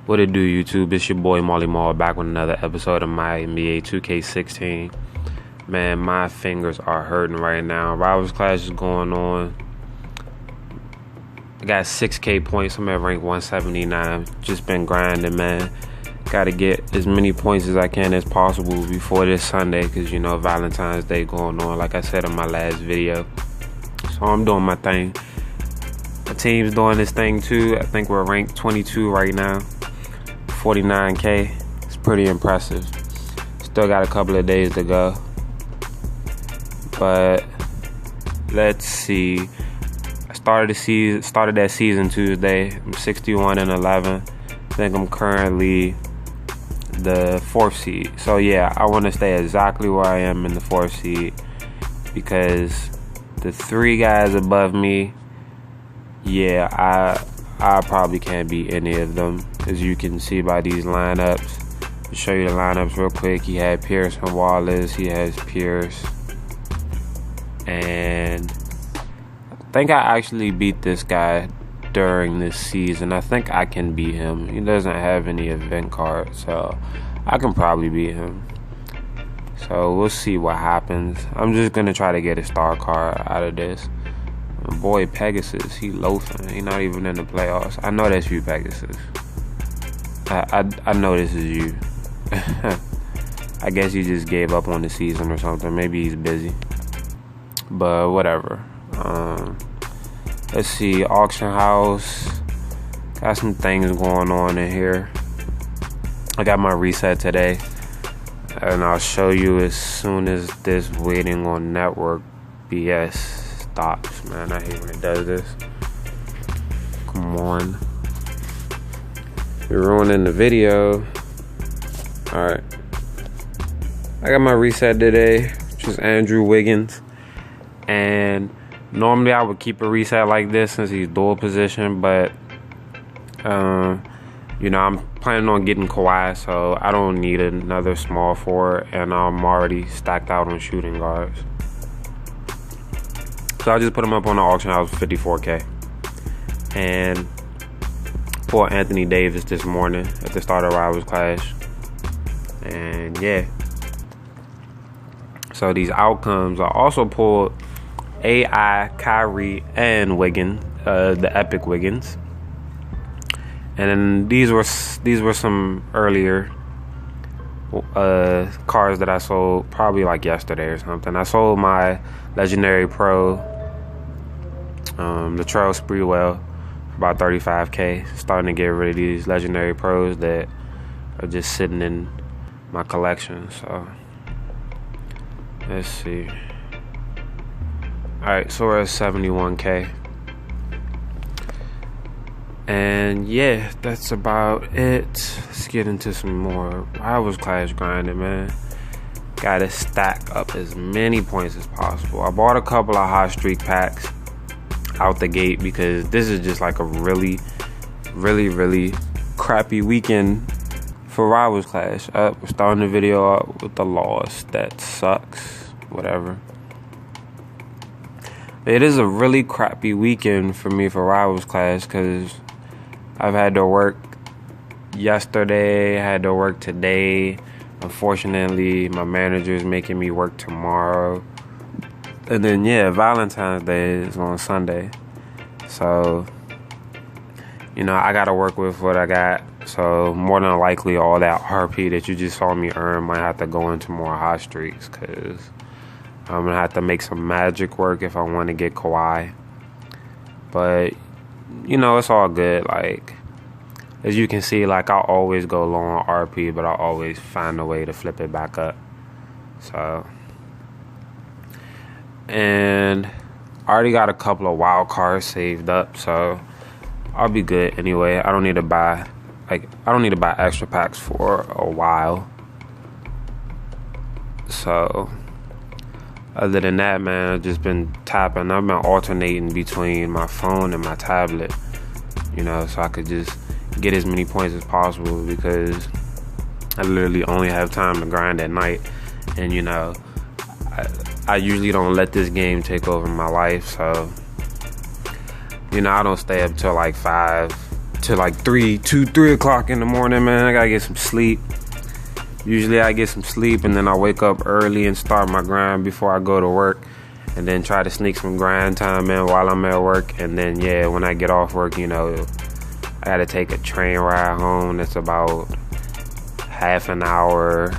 What it do, YouTube? It's your boy Molly Mall back with another episode of my Mynba2k16. Man, my fingers are hurting right now. Rivals class is going on. I got 6K points. I'm at rank 179. Just been grinding, man. Got to get as many points as I can as possible before this Sunday, because you know Valentine's Day going on, like I said in my last video. So I'm doing my thing. My team's doing this thing too. I think we're ranked 22 right now. 49K. It's pretty impressive. Still got a couple of days to go. But let's see. I started that season Tuesday. I'm 61-11. I think I'm currently the 4th seed. So yeah, I want to stay exactly where I am in the 4th seed, because the 3 guys above me, yeah, I probably can't beat any of them, as you can see by these lineups. I'll show you the lineups real quick. He had Pierce and Wallace. He has Pierce. And I think I actually beat this guy during this season. I think I can beat him. He doesn't have any event cards, so I can probably beat him. So we'll see what happens. I'm just going to try to get a star card out of this. My boy Pegasus, he loafing. He not even in the playoffs. I know that's you, Pegasus. I know this is you. I guess he just gave up on the season or something. Maybe he's busy. But whatever. Let's see. Auction house. Got some things going on in here. I got my reset today, and I'll show you as soon as this waiting on network BS stops. Man, I hate when it does this. Come on. You're ruining the video. Alright. I got my reset today, which is Andrew Wiggins. And normally I would keep a reset like this since he's dual position, but you know, I'm planning on getting Kawhi, so I don't need another small forward, and I'm already stacked out on shooting guards. So I just put him up on the auction house for 54K. And pulled Anthony Davis this morning at the start of Rivals Clash. And yeah. So these outcomes, I also pulled AI, Kyrie, and Wiggins, the Epic Wiggins. And then these were some earlier cards that I sold probably like yesterday or something. I sold my Legendary Pro, the Trail Spreewell, for about 35K. Starting to get rid of these Legendary Pros that are just sitting in my collection. So let's see. Alright, so we're at 71K. And yeah, that's about it. Let's get into some more Rivals Clash grinding, man. Gotta stack up as many points as possible. I bought a couple of hot streak packs out the gate because this is just like a really crappy weekend for Rivals Clash. We're starting the video up with the loss. That sucks. Whatever. It is a really crappy weekend for me for Rivals Clash, because I've had to work yesterday, I had to work today. Unfortunately, my manager is making me work tomorrow. And then, yeah, Valentine's Day is on Sunday. So, you know, I got to work with what I got. So, more than likely, all that RP that you just saw me earn might have to go into more hot streaks, because I'm going to have to make some magic work if I want to get Kawhi. But, you know, it's all good. Like, as you can see, like, I always go low on RP, but I always find a way to flip it back up. So, and I already got a couple of wild cards saved up, so I'll be good anyway. I don't need to buy extra packs for a while. So, other than that, man, I've just been tapping. I've been alternating between my phone and my tablet, you know, so I could just get as many points as possible, because I literally only have time to grind at night. And, you know, I usually don't let this game take over my life, so, you know, I don't stay up till like 5, to like 3 o'clock in the morning, man. I gotta get some sleep. Usually I get some sleep and then I wake up early and start my grind before I go to work, and then try to sneak some grind time in while I'm at work. And then yeah, when I get off work, you know, I gotta take a train ride home. That's about half an hour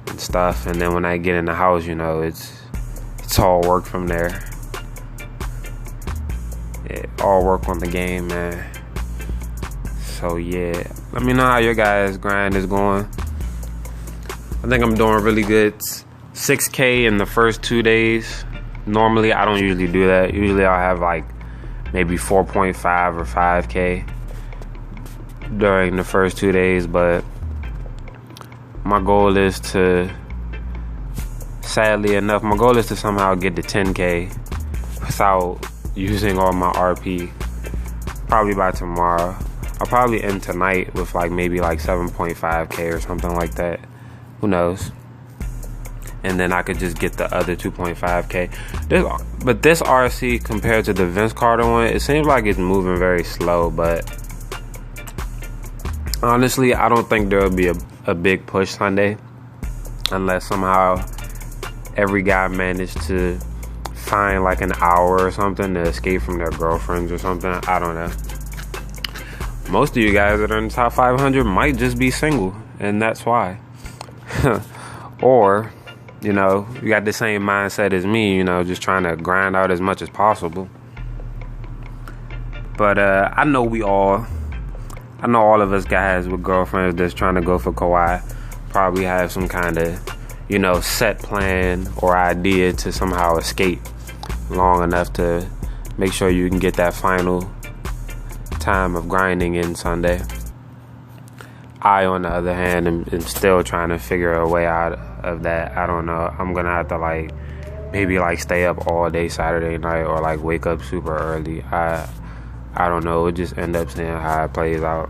and stuff. And then when I get in the house, you know, it's all work from there. Yeah, all work on the game, man. So yeah, let me know how your guys' grind is going. I think I'm doing really good. 6K in the first 2 days. Normally I don't usually do that. Usually I'll have like maybe 4.5 or 5K during the first 2 days, but my goal is to, sadly enough, my goal is to somehow get to 10K without using all my RP. Probably by tomorrow. I'll probably end tonight with like maybe like 7.5K or something like that. Who knows? And then I could just get the other 2.5K. But this RC compared to the Vince Carter one, it seems like it's moving very slow. But honestly, I don't think there will be a big push Sunday unless somehow every guy managed to find like an hour or something to escape from their girlfriends or something. I don't know. Most of you guys that are in the top 500 might just be single, and that's why. Or, you know, you got the same mindset as me, you know, just trying to grind out as much as possible. But I know all of us guys with girlfriends that's trying to go for Kawhi probably have some kind of, you know, set plan or idea to somehow escape long enough to make sure you can get that final time of grinding in Sunday. I, on the other hand, am still trying to figure a way out of that. I don't know. I'm gonna have to like maybe like stay up all day Saturday night or like wake up super early. I don't know. We'll just end up seeing how it plays out.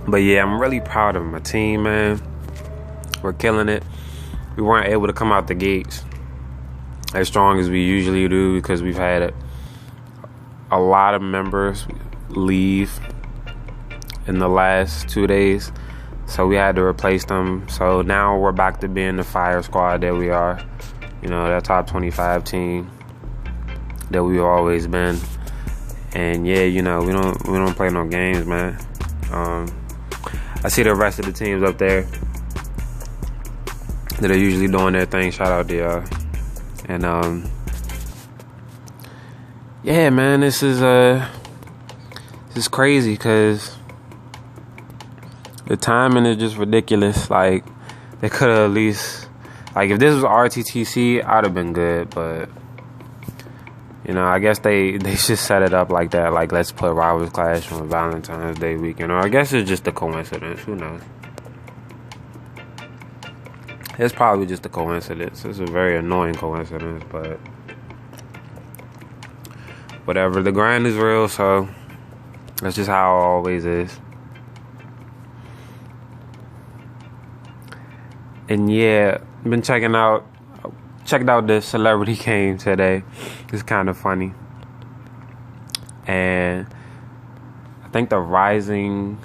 But yeah, I'm really proud of my team, man. We're killing it. We weren't able to come out the gates as strong as we usually do because we've had a lot of members leave in the last 2 days, so we had to replace them. So now we're back to being the fire squad that we are, you know, that top 25 team that we've always been. And yeah, you know, we don't play no games, man. I see the rest of the teams up there that are usually doing their thing. Shout out to y'all. And yeah, man, this is crazy because the timing is just ridiculous. Like, they could have at least, like, if this was RTTC, I'd have been good. But, you know, I guess they just set it up like that. Like, let's put Rivals Clash on Valentine's Day weekend. Or I guess it's just a coincidence. Who knows? It's probably just a coincidence. It's a very annoying coincidence, but whatever. The grind is real, so that's just how it always is. And yeah, been checked out the Celebrity Game today. It's kind of funny. And I think the Rising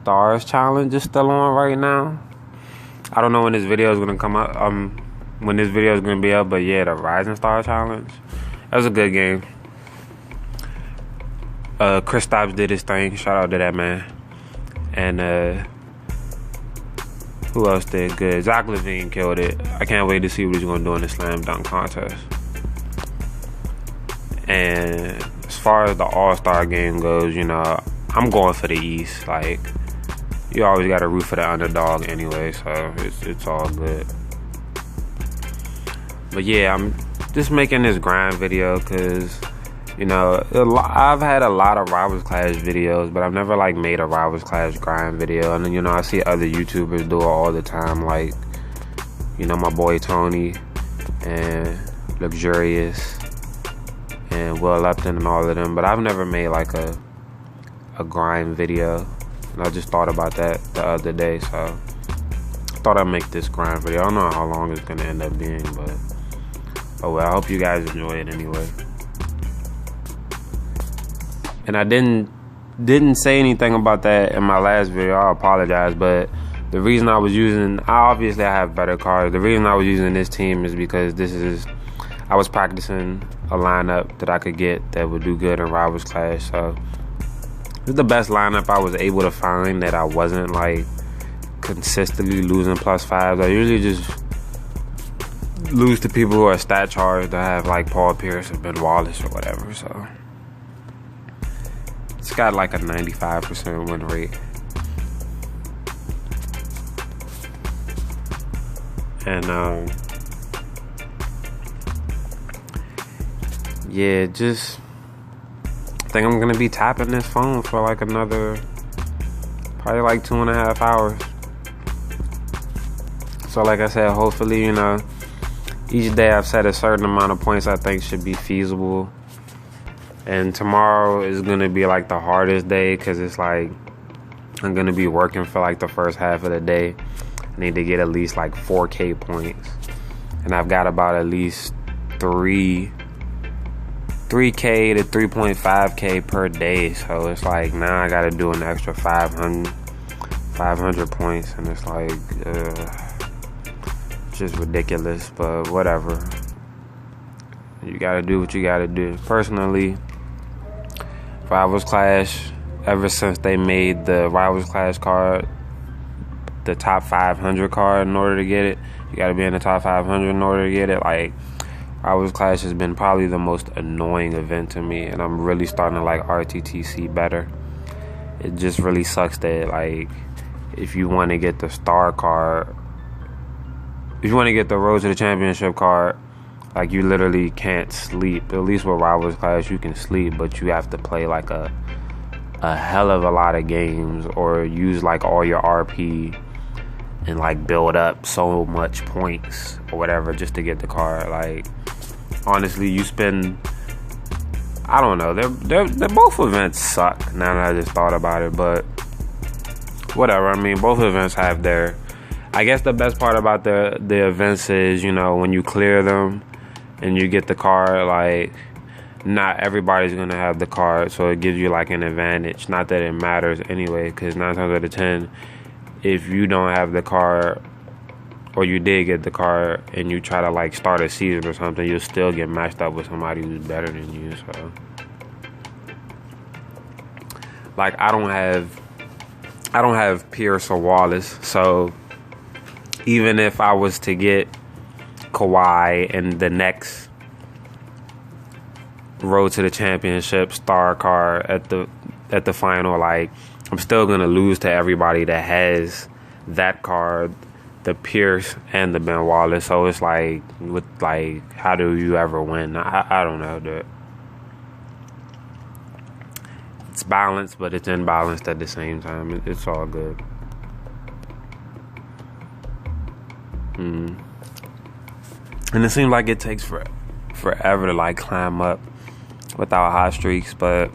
Stars Challenge is still on right now. I don't know when this video is gonna come up. When this video is gonna be up, but yeah, the Rising Star Challenge. That was a good game. Chris Stops did his thing. Shout out to that man. And who else did good? Zach LaVine killed it. I can't wait to see what he's gonna do in the slam dunk contest. And as far as the All-Star game goes, you know, I'm going for the East. Like, you always got to root for the underdog anyway, so it's all good. But yeah, I'm just making this grind video because, you know, I've had a lot of Rivals Clash videos, but I've never like made a Rivals Clash grind video. And then, you know, I see other YouTubers do it all the time, like, you know, my boy Tony and Luxurious and Will Upton and all of them. But I've never made like a grind video. And I just thought about that the other day, so I thought I'd make this grind video. I don't know how long it's gonna end up being, but oh well. I hope you guys enjoy it anyway. And I didn't say anything about that in my last video. I apologize, but the reason I have better cards. The reason I was using this team is because I was practicing a lineup that I could get that would do good in Rivals Clash. So this is the best lineup I was able to find that I wasn't like consistently losing +5s. I usually just lose to people who are stat charged that have like Paul Pierce or Ben Wallace or whatever. So it's got like a 95% win rate. And yeah, just think I'm gonna be tapping this phone for like another probably like 2.5 hours. So like I said, hopefully, you know, each day I've set a certain amount of points I think should be feasible. And tomorrow is gonna be like the hardest day because it's like I'm gonna be working for like the first half of the day. I need to get at least like 4K points, and I've got about at least 3K to 3.5K per day. So it's like now I gotta do an extra 500 points, and it's like just ridiculous, but whatever. You gotta do what you gotta do. Personally, Rivals Clash, ever since they made the Rivals Clash card the top 500 card, in order to get it, you gotta be in the top 500 in order to get it. Like, Rivals Clash has been probably the most annoying event to me, and I'm really starting to like RTTC better. It just really sucks that, like, if you want to get the star card, if you want to get the Road to the Championship card, like, you literally can't sleep. At least with Rivals Clash, you can sleep, but you have to play like a hell of a lot of games, or use like all your RP and like build up so much points or whatever just to get the card. Like, honestly, you spend, I don't know, they're both events suck now that I just thought about it, but whatever. I mean, both events have their, I guess the best part about the events is, you know, when you clear them and you get the card, like, not everybody's gonna have the card, so it gives you like an advantage. Not that it matters anyway, because 9 times out of 10, if you don't have the card, or you did get the card and you try to like start a season or something, you'll still get matched up with somebody who's better than you. So like, I don't have Pierce or Wallace, so even if I was to get Kawhi in the next Road to the Championship star card at the final, like, I'm still gonna lose to everybody that has that card, the Pierce and the Ben Wallace. So it's like, with like, how do you ever win? I don't know, dude. It's balanced, but it's imbalanced at the same time. It's all good. And it seems like it takes forever to like climb up without hot streaks, but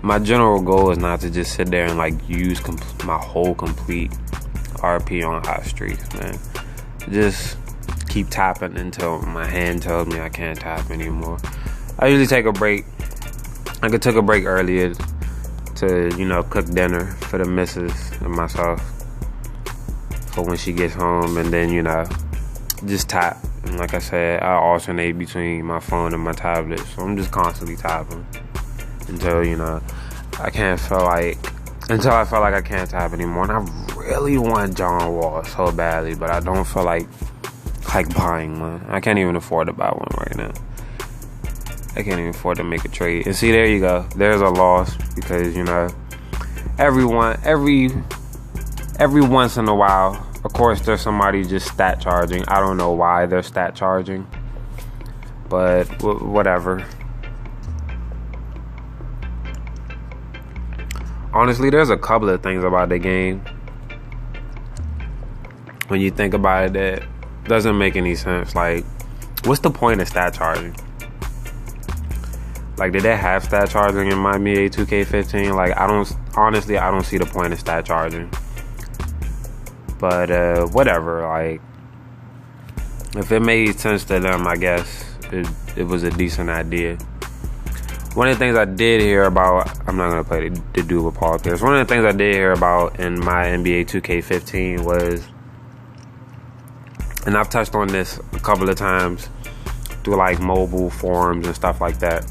my general goal is not to just sit there and like use my whole complete RP on hot streaks, man. Just keep tapping until my hand tells me I can't tap anymore. I usually take a break. I could take a break earlier to, you know, cook dinner for the missus and myself for when she gets home, and then, you know, just tap. And like I said, I alternate between my phone and my tablet, so I'm just constantly tapping until, you know, I feel like I can't tap anymore. And I really want John Wall so badly, but I don't feel like buying one. I can't even afford to buy one right now. I can't even afford to make a trade. And see, there you go. There's a loss, because, you know, every once in a while, of course, there's somebody just stat charging. I don't know why they're stat charging, but whatever. Honestly, there's a couple of things about the game, when you think about it, that doesn't make any sense. Like, what's the point of stat charging? Like, did they have stat charging in Mynba2k16? Like, I don't see the point of stat charging. But whatever, like, if it made sense to them, I guess it was a decent idea. one of the things I did hear about, I'm not going to play the dude with Paul Pierce. One of the things I did hear about in my NBA 2K15 was, and I've touched on this a couple of times through like mobile forums and stuff like that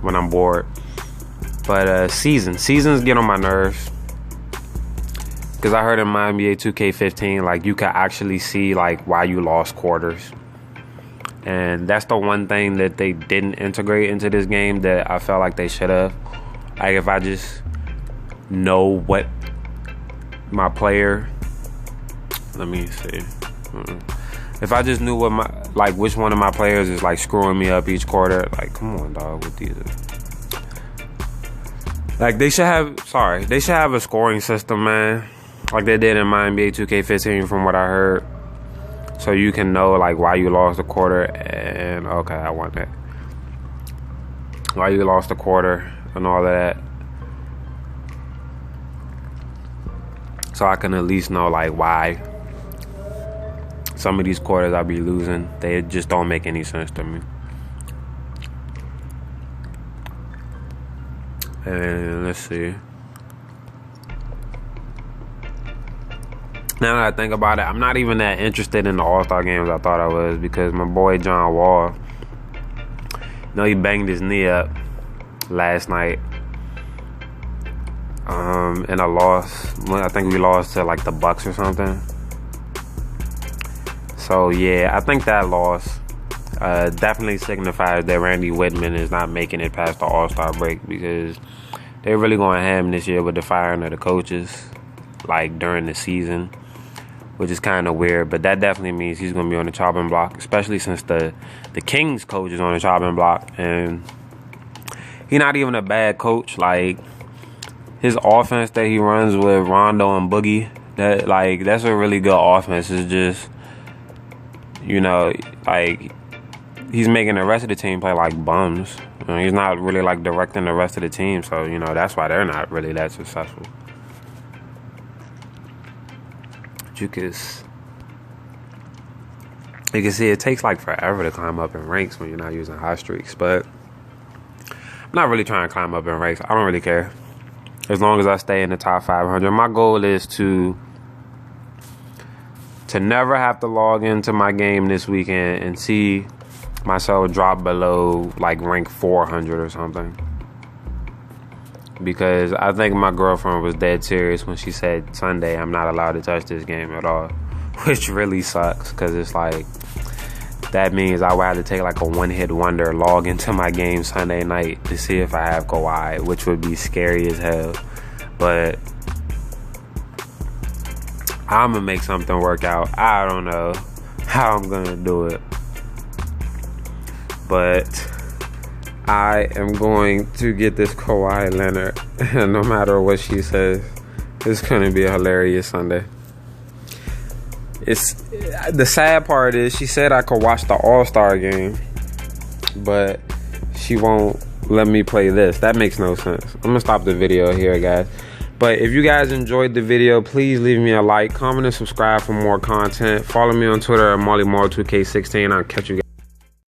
when I'm bored. But seasons get on my nerves. Because I heard in my NBA 2K15, like, you can actually see, like, why you lost quarters. And that's the one thing that they didn't integrate into this game that I felt like they should have. Like, if I just know what my player... Let me see. If I just knew what my... Like, which one of my players is, like, screwing me up each quarter. Like, come on, dog, with these... Like, they should have a scoring system, man. Like they did in my NBA 2K15 from what I heard. So you can know, like, why you lost a quarter and... Okay, I want that. Why you lost a quarter and all of that. So I can at least know, like, why some of these quarters I be losing. They just don't make any sense to me. And let's see. Now that I think about it, I'm not even that interested in the All-Star games I thought I was, because my boy John Wall, you know, he banged his knee up last night in a loss. I think we lost to like the Bucks or something. So yeah, I think that loss definitely signifies that Randy Whitman is not making it past the All-Star break, because they're really going ham this year with the firing of the coaches, like, during the season, which is kind of weird. But that definitely means he's going to be on the chopping block, especially since the Kings coach is on the chopping block. And he's not even a bad coach. Like, his offense that he runs with Rondo and Boogie, that's a really good offense. It's just, you know, like, he's making the rest of the team play like bums. You know, he's not really, like, directing the rest of the team. So, you know, that's why they're not really that successful. You can see it takes, like, forever to climb up in ranks when you're not using hot streaks. But I'm not really trying to climb up in ranks. I don't really care. As long as I stay in the top 500. My goal is to never have to log into my game this weekend and see myself drop below, like, rank 400 or something. Because I think my girlfriend was dead serious when she said Sunday I'm not allowed to touch this game at all. Which really sucks, because it's like, that means I would have to take like a one-hit wonder, log into my game Sunday night to see if I have Kawhi, which would be scary as hell. But I'm going to make something work out. I don't know how I'm going to do it. But I am going to get this Kawhi Leonard, no matter what she says. It's going to be a hilarious Sunday. The sad part is she said I could watch the All-Star game, but she won't let me play this. That makes no sense. I'm going to stop the video here, guys. But if you guys enjoyed the video, please leave me a like, comment, and subscribe for more content. Follow me on Twitter at Mynba2k16. I'll catch you guys.